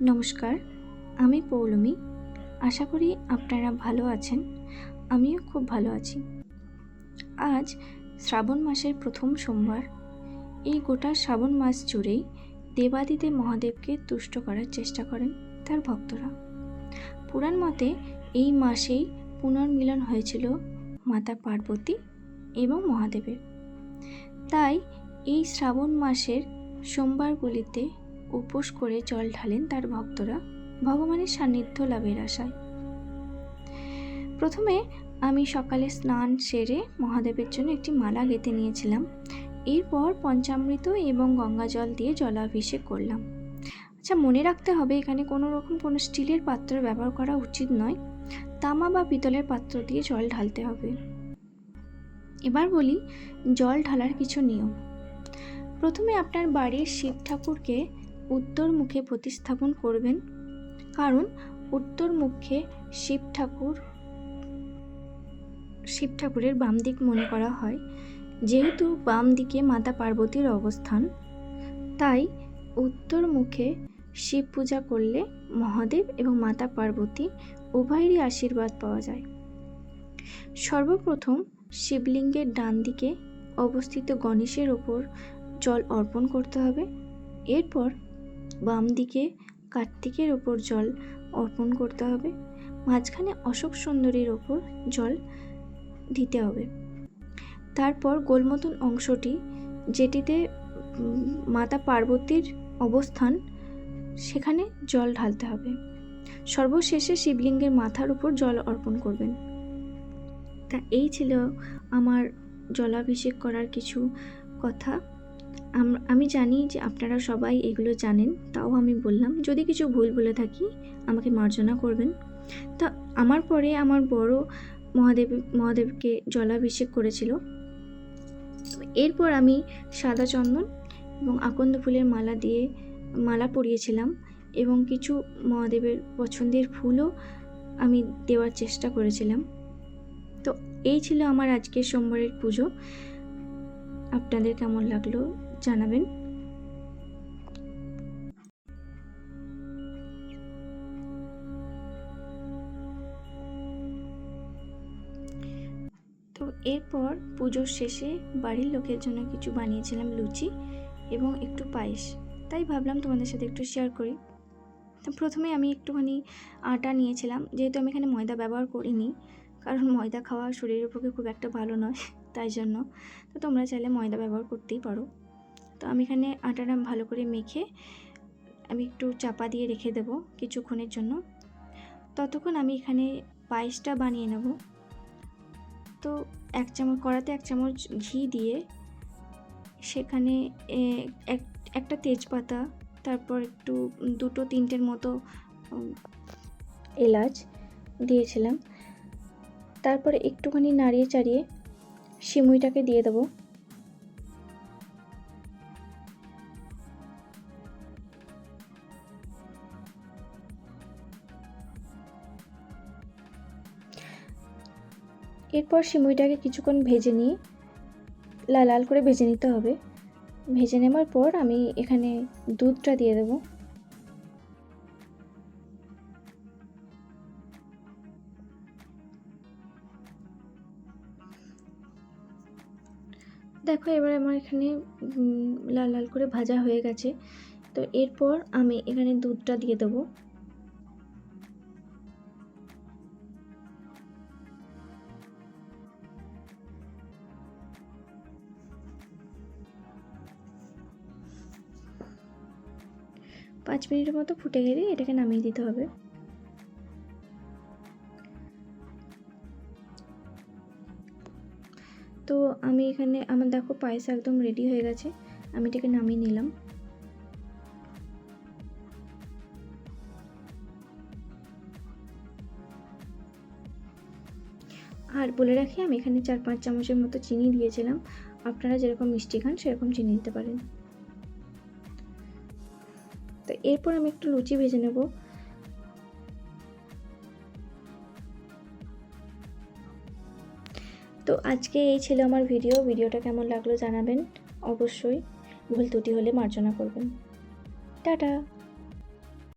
নমস্কার, আমি পৌলমী। আশা করি আপনারা ভালো আছেন। আমিও খুব ভালো আছি। আজ শ্রাবণ মাসের প্রথম সোমবার। এই গোটা শ্রাবণ মাস জুড়েই দেবাদিদেব মহাদেবকে তুষ্ট করার চেষ্টা করেন তার ভক্তরা। পুরাণ মতে এই মাসেই পুনর্মিলন হয়েছিল মাতা পার্বতী এবং মহাদেবের। তাই এই শ্রাবণ মাসের সোমবারগুলিতে উপোস করে জল ঢালেন তার ভক্তরা ভগবানের সান্নিধ্য লাভের আশায়। প্রথমে আমি সকালে স্নান সেরে মহাদেবের জন্য একটি মালা গেঁথে নিয়েছিলাম। এরপর পঞ্চামৃত এবং গঙ্গা জল দিয়ে জলাভিষেক করলাম। আচ্ছা, মনে রাখতে হবে এখানে কোনো স্টিলের পাত্র ব্যবহার করা উচিত নয়। তামা বা পিতলের পাত্র দিয়ে জল ঢালতে হবে। এবার বলি জল ঢালার কিছু নিয়ম। প্রথমে আপনার বাড়ির শিব ঠাকুরকে উত্তর মুখে প্রতিস্থাপন করবেন, কারণ উত্তর মুখে শিব ঠাকুরের বাম দিক মনে করা হয়। যেহেতু বাম দিকে মাতা পার্বতীর অবস্থান, তাই উত্তর মুখে শিব পূজা করলে মহাদেব এবং মাতা পার্বতী উভয়েরই আশীর্বাদ পাওয়া যায়। সর্বপ্রথম শিবলিঙ্গের ডান দিকে অবস্থিত গণেশের ওপর জল অর্পণ করতে হবে। এরপর বাম দিকে কার্তিকের ওপর জল অর্পণ করতে হবে। মাঝখানে অশোক সুন্দরীর ওপর জল দিতে হবে। তারপর গোল মতন অংশটি, যেটিতে মাতা পার্বতীর অবস্থান, সেখানে জল ঢালতে হবে। সর্বশেষে শিবলিঙ্গের মাথার উপর জল অর্পণ করবেন। তা এই ছিল আমার জলাভিষেক করার কিছু কথা। আমি জানি যে আপনারা সবাই এগুলো জানেন, তাও আমি বললাম। যদি কিছু ভুল বলে থাকি আমাকে মার্জনা করবেন। তা আমার পরে আমার বড় মহাদেবকে জলাভিষেক করেছিল। এরপর আমি সাদা চন্দন এবং আকন্দ ফুলের মালা পরিয়েছিলাম এবং কিছু মহাদেবের পছন্দের ফুলও আমি দেওয়ার চেষ্টা করেছিলাম। তো এই ছিল আমার আজকের সোমবারের পুজো। আপনাদের কেমন লাগলো জানাবেন। তো এরপর পুজোর শেষে বাড়ির লোকের জন্য কিছু বানিয়েছিলাম লুচি এবং একটু পায়েস। তাই ভাবলাম তোমাদের সাথে একটু শেয়ার করি। তো প্রথমে আমি একটুখানি আটা নিয়েছিলাম, যেহেতু আমি এখানে ময়দা ব্যবহার করিনি, কারণ ময়দা খাওয়া শরীরের পক্ষে খুব একটা ভালো নয়, তাই জন্য। তো তোমরা চাইলে ময়দা ব্যবহার করতেই পারো। তো আমি এখানে আটাটা ভালো করে মেখে আমি একটু চাপা দিয়ে রেখে দেবো কিছুক্ষণের জন্য। ততক্ষণ আমি এখানে পায়েসটা বানিয়ে নেব। তো কড়াতে 1 চামচ ঘি দিয়ে সেখানে একটা তেজপাতা, তারপর একটু 2-3টের মতো এলাচ দিয়েছিলাম। তারপরে একটুখানি নাড়িয়ে চাড়িয়ে সিমুইটাকে দিয়ে দেবো। এরপর সিমুইটাকে কিছুক্ষণ ভেজে নিয়ে লাল করে ভেজে নিতে হবে। ভেজে নেওয়ার পর আমি এখানে দুধটা দিয়ে দেবো। দেখো, এবার আমার এখানে লাল করে ভাজা হয়ে গেছে। তো এরপর আমি এখানে দুধটা দিয়ে দেবো। পাঁচ মিনিটের মতো ফুটে গেলে এটাকে নামিয়ে দিতে হবে। তো আমি এখানে আমার দেখো পায়েস একদম রেডি হয়ে গেছে। আমি এটাকে নামিয়ে নিলাম। আর বলে রাখি, আমি এখানে 4-5 চামচের মতো চিনি দিয়েছিলাম। আপনারা যেরকম মিষ্টি খান সেরকম চিনি দিতে পারেন। তো এরপর আমি একটু লুচি ভেজে নেব। তো আজকে এই ছিল আমার ভিডিওটা কেমন লাগলো জানাবেন অবশ্যই। ভুল ত্রুটি হলে মার্জনা করবেন। টাটা।